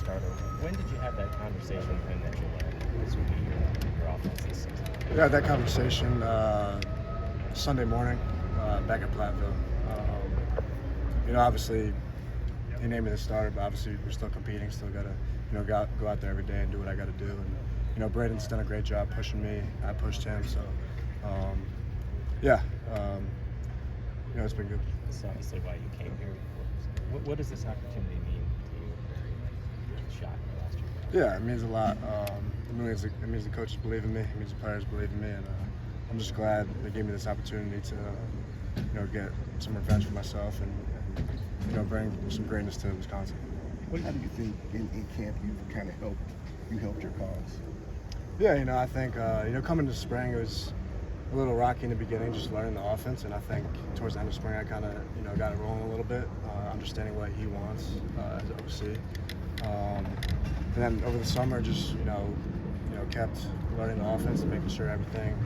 starter. When did you have that conversation with him that you learned this would be your offense this season? Yeah, that conversation Sunday morning back at Platteville. Obviously he named me the starter, but obviously we're still competing. Still gotta, go out there every day and do what I gotta do. And Braden's done a great job pushing me. I pushed him, so it's been good. That's obviously why you came here. What does this opportunity mean to you? The shot in the last year? Yeah, it means a lot. It means the coaches believe in me. It means the players believe in me, and I'm just glad they gave me this opportunity to, get some revenge for myself and bring some greatness to Wisconsin. How do you think in camp you've kind of helped your cause? Yeah, I think coming to spring it was a little rocky in the beginning, just learning the offense, and I think towards the end of spring I kind of got it rolling a little bit, understanding what he wants as OC. And then over the summer, just kept learning the offense and making sure everything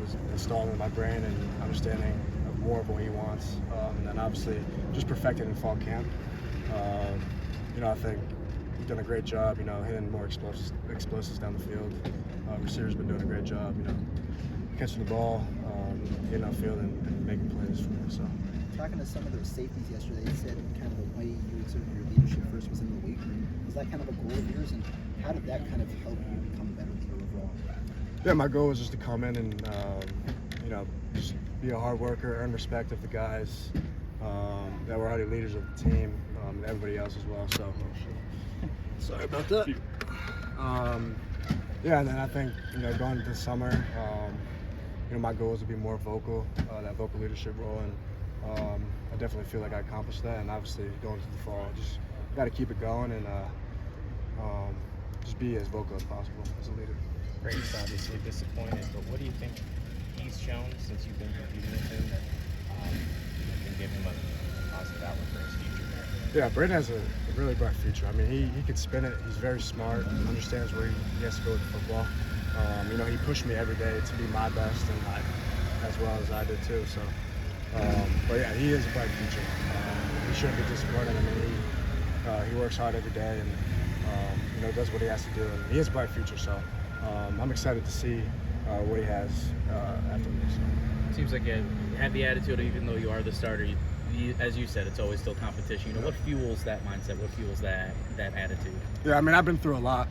was installed in my brain and understanding more of what he wants. And then obviously just perfected in fall camp. I think he's done a great job, hitting more explosives down the field. Receivers been doing a great job, catching the ball, getting outfield and making plays for me. So. Talking to some of those safeties yesterday, they said kind of the way you exerted your leadership first was in the weight room. Was that kind of a goal of yours, and how did that kind of help you become a better leader overall? Yeah, my goal was just to come in and just be a hard worker, earn respect of the guys that were already leaders of the team, and everybody else as well. So sorry about that. And then I think going into the summer, my goal is to be more vocal, that vocal leadership role, and I definitely feel like I accomplished that. And obviously going into the fall, just got to keep it going and just be as vocal as possible as a leader. Brady's obviously disappointed, but what do you think he's shown since you've been competing with him that can give him a positive outlook for his future there? Yeah, Braden has a really bright future. I mean, he can spin it. He's very smart, understands where he has to go with football. He pushed me every day to be my best, and as well as I did too. So, but yeah, he is a bright future. He shouldn't be disappointed. I mean, he works hard every day and does what he has to do. And he has a bright future. So, I'm excited to see what he has after this. Seems like you have the attitude, even though you are the starter. As you said, it's always still competition. What fuels that mindset? What fuels that attitude? Yeah, I mean, I've been through a lot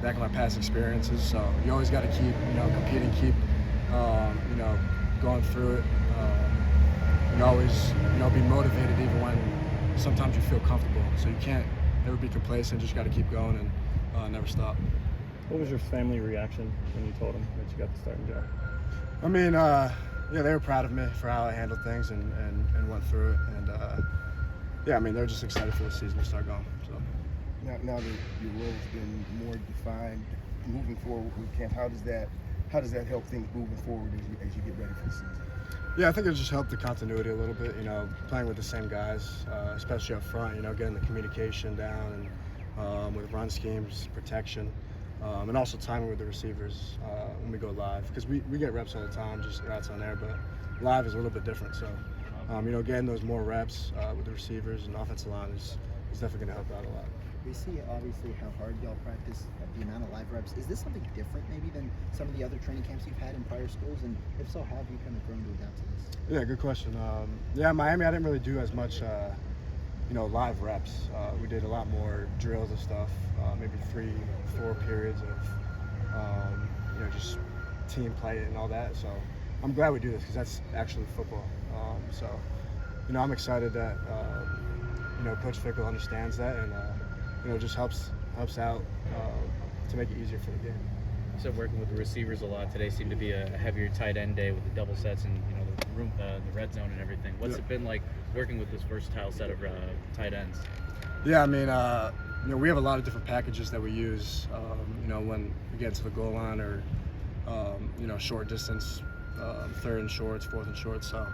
back in my past experiences, so you always got to keep, competing, keep, going through it, and always, be motivated even when sometimes you feel comfortable. So you can't ever be complacent. Just got to keep going and never stop. What was your family reaction when you told them that you got the starting job? I mean, they were proud of me for how I handled things and went through it. And, they're just excited for the season to start going. So. Now that your role's been more defined moving forward with camp, how does that help things moving forward as you get ready for the season? Yeah, I think it just helped the continuity a little bit, playing with the same guys, especially up front, getting the communication down and with run schemes, protection. And also timing with the receivers when we go live, because we get reps all the time, just routes on air, but live is a little bit different. So, getting those more reps with the receivers and offensive line is definitely going to help out a lot. We see obviously how hard y'all practice, the amount of live reps. Is this something different maybe than some of the other training camps you've had in prior schools? And if so, how have you kind of grown to adapt to this? Yeah, good question. Miami, I didn't really do as much live reps. We did a lot more drills and stuff, maybe 3-4 periods of, just team play and all that. So I'm glad we do this because that's actually football. I'm excited that, Coach Fickle understands that and, just helps out to make it easier for the game. So working with the receivers a lot today seemed to be a heavier tight end day with the double sets and the red zone and everything. What's it been like working with this versatile set of tight ends? Yeah, I mean, we have a lot of different packages that we use. When we get to the goal line or short distance, third and shorts, fourth and shorts. So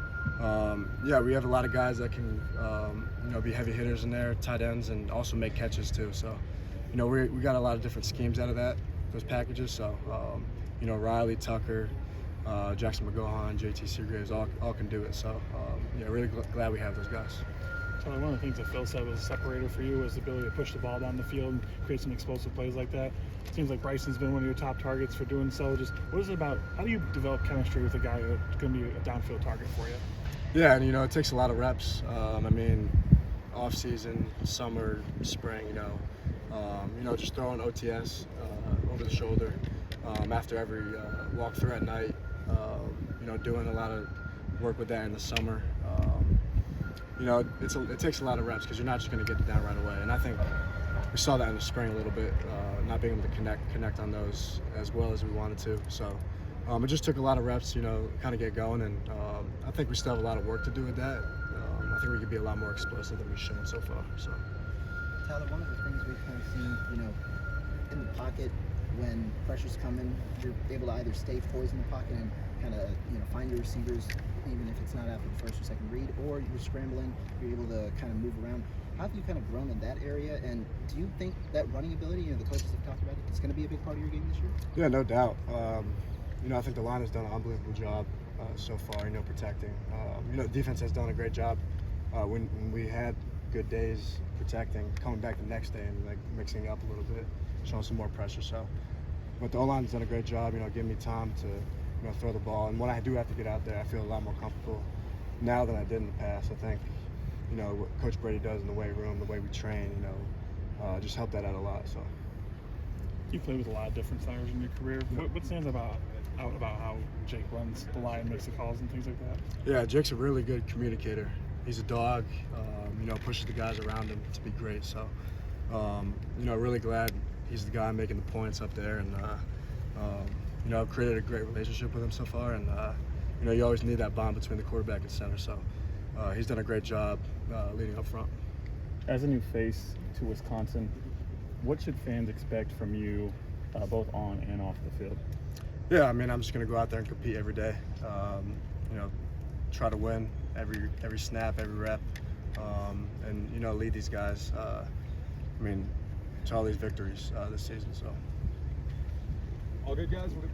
we have a lot of guys that can be heavy hitters in there, tight ends, and also make catches too. So we got a lot of different schemes out of those packages. So Riley, Tucker, Jackson McGohan, JT Seagraves all can do it. So really glad we have those guys. So one of the things that Phil said was a separator for you was the ability to push the ball down the field and create some explosive plays like that. It seems like Bryson's been one of your top targets for doing so. Just what is it about? How do you develop chemistry with a guy that's going to be a downfield target for you? Yeah, and it takes a lot of reps. I mean, off season, summer, spring, just throwing OTS over the shoulder after every walkthrough at night. Doing a lot of work with that in the summer. It takes a lot of reps because you're not just going to get it down right away. And I think we saw that in the spring a little bit, not being able to connect on those as well as we wanted to. So it just took a lot of reps, kind of get going. And I think we still have a lot of work to do with that. I think we could be a lot more explosive than we've shown so far. So, Tyler, one of the things we've kind of seen, in the pocket when pressure's coming, you're able to either stay poised in the pocket and kind of, find your receivers, even if it's not after the first or second read, or you're scrambling, you're able to kind of move around. How have you kind of grown in that area, and do you think that running ability, the coaches have talked about it, it's going to be a big part of your game this year? yeah, no doubt. I think the line has done an unbelievable job so far, protecting. The defense has done a great job when we had good days protecting, coming back the next day and mixing up a little bit, showing some more pressure. So, but the O-line's done a great job, giving me time to throw the ball. And when I do have to get out there, I feel a lot more comfortable now than I did in the past. I think, what Coach Brady does in the weight room, the way we train, just helped that out a lot. So. You played with a lot of different centers in your career. What stands out about how Jake runs the line, makes the calls, and things like that? Yeah, Jake's a really good communicator. He's a dog, pushes the guys around him to be great. So, really glad he's the guy making the points up there, and I've created a great relationship with him so far. And you always need that bond between the quarterback and center. So, he's done a great job leading up front. As a new face to Wisconsin, what should fans expect from you, both on and off the field? Yeah, I'm just going to go out there and compete every day. Try to win every snap, every rep, and lead these guys. To all these victories this season. So. All good, guys. We're